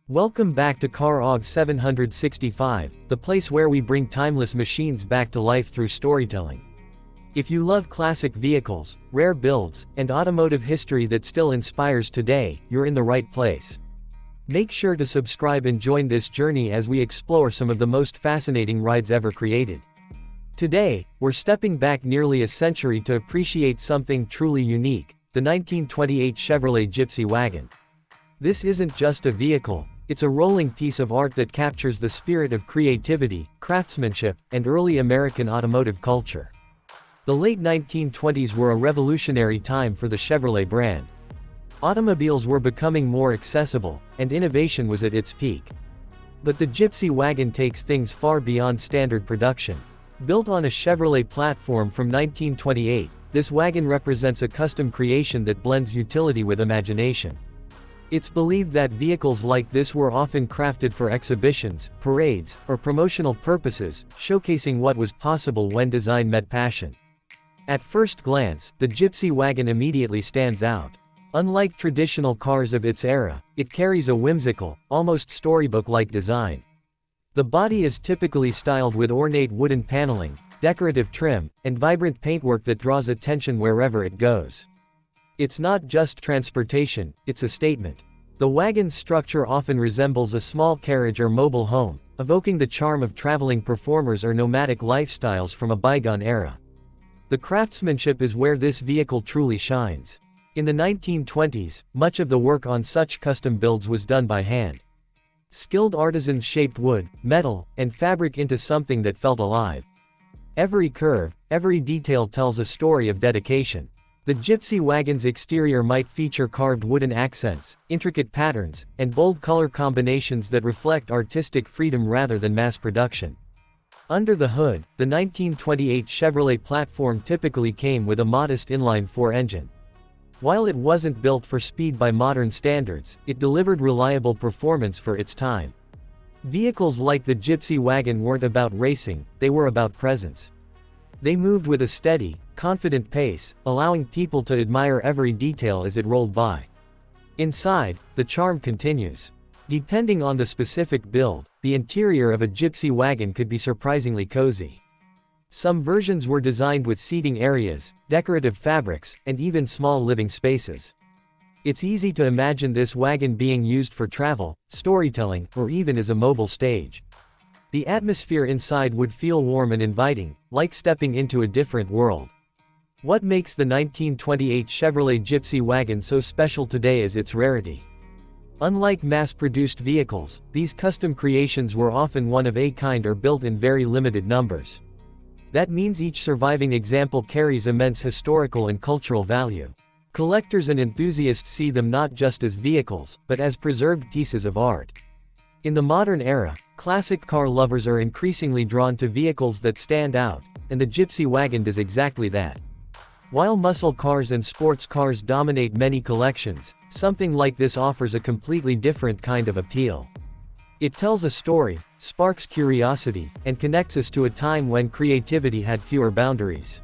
Welcome back to Car Og 765, the place where we bring timeless machines back to life through storytelling. If you love classic vehicles, rare builds, and automotive history that still inspires today, you're in the right place. Make sure to subscribe and join this journey as we explore some of the most fascinating rides ever created. Today, we're stepping back nearly a century to appreciate something truly unique, the 1928 Chevrolet Gypsy Wagon. This isn't just a vehicle, it's a rolling piece of art that captures the spirit of creativity, craftsmanship, and early American automotive culture. The late 1920s were a revolutionary time for the Chevrolet brand. Automobiles were becoming more accessible, and innovation was at its peak. But the Gypsy Wagon takes things far beyond standard production. Built on a Chevrolet platform from 1928, this wagon represents a custom creation that blends utility with imagination. It's believed that vehicles like this were often crafted for exhibitions, parades, or promotional purposes, showcasing what was possible when design met passion. At first glance, the Gypsy Wagon immediately stands out. Unlike traditional cars of its era, it carries a whimsical, almost storybook-like design. The body is typically styled with ornate wooden paneling, decorative trim, and vibrant paintwork that draws attention wherever it goes. It's not just transportation, it's a statement. The wagon's structure often resembles a small carriage or mobile home, evoking the charm of traveling performers or nomadic lifestyles from a bygone era. The craftsmanship is where this vehicle truly shines. In the 1920s, much of the work on such custom builds was done by hand. Skilled artisans shaped wood, metal, and fabric into something that felt alive. Every curve, every detail tells a story of dedication. The Gypsy Wagon's exterior might feature carved wooden accents, intricate patterns, and bold color combinations that reflect artistic freedom rather than mass production. Under the hood, the 1928 Chevrolet platform typically came with a modest inline-4 engine. While it wasn't built for speed by modern standards, it delivered reliable performance for its time. Vehicles like the Gypsy Wagon weren't about racing, they were about presence. They moved with a steady, confident pace, allowing people to admire every detail as it rolled by. Inside, the charm continues. Depending on the specific build, the interior of a Gypsy Wagon could be surprisingly cozy. Some versions were designed with seating areas, decorative fabrics, and even small living spaces. It's easy to imagine this wagon being used for travel, storytelling, or even as a mobile stage. The atmosphere inside would feel warm and inviting, like stepping into a different world. What makes the 1928 Chevrolet Gypsy Wagon so special today is its rarity. Unlike mass-produced vehicles, these custom creations were often one of a kind or built in very limited numbers. That means each surviving example carries immense historical and cultural value. Collectors and enthusiasts see them not just as vehicles, but as preserved pieces of art. In the modern era, classic car lovers are increasingly drawn to vehicles that stand out, and the Gypsy Wagon does exactly that. While muscle cars and sports cars dominate many collections, something like this offers a completely different kind of appeal. It tells a story, sparks curiosity, and connects us to a time when creativity had fewer boundaries.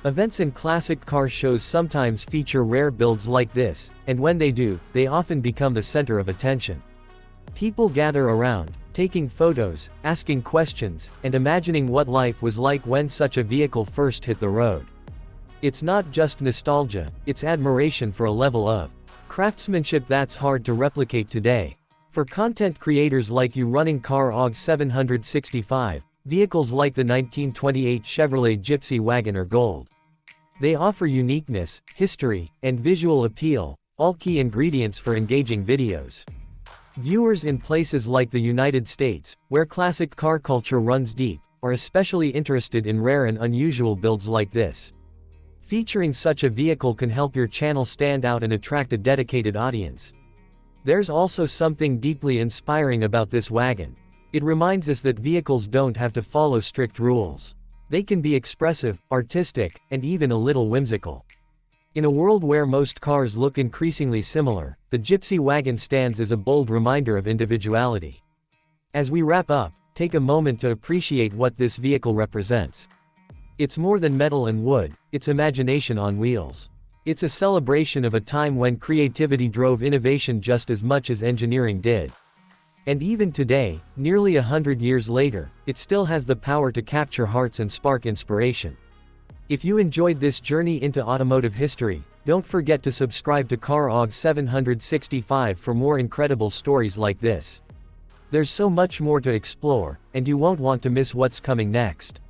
Events and classic car shows sometimes feature rare builds like this, and when they do, they often become the center of attention. People gather around, taking photos, asking questions, and imagining what life was like when such a vehicle first hit the road. It's not just nostalgia, it's admiration for a level of craftsmanship that's hard to replicate today. For content creators like you running Car Og 765, vehicles like the 1928 Chevrolet Gypsy Wagon are gold. They offer uniqueness, history, and visual appeal, all key ingredients for engaging videos. Viewers in places like the United States, where classic car culture runs deep, are especially interested in rare and unusual builds like this. Featuring such a vehicle can help your channel stand out and attract a dedicated audience. There's also something deeply inspiring about this wagon. It reminds us that vehicles don't have to follow strict rules. They can be expressive, artistic, and even a little whimsical. In a world where most cars look increasingly similar, the Gypsy Wagon stands as a bold reminder of individuality. As we wrap up, take a moment to appreciate what this vehicle represents. It's more than metal and wood, it's imagination on wheels. It's a celebration of a time when creativity drove innovation just as much as engineering did. And even today, nearly 100 years later, it still has the power to capture hearts and spark inspiration. If you enjoyed this journey into automotive history, don't forget to subscribe to CarAug 765 for more incredible stories like this. There's so much more to explore, and you won't want to miss what's coming next.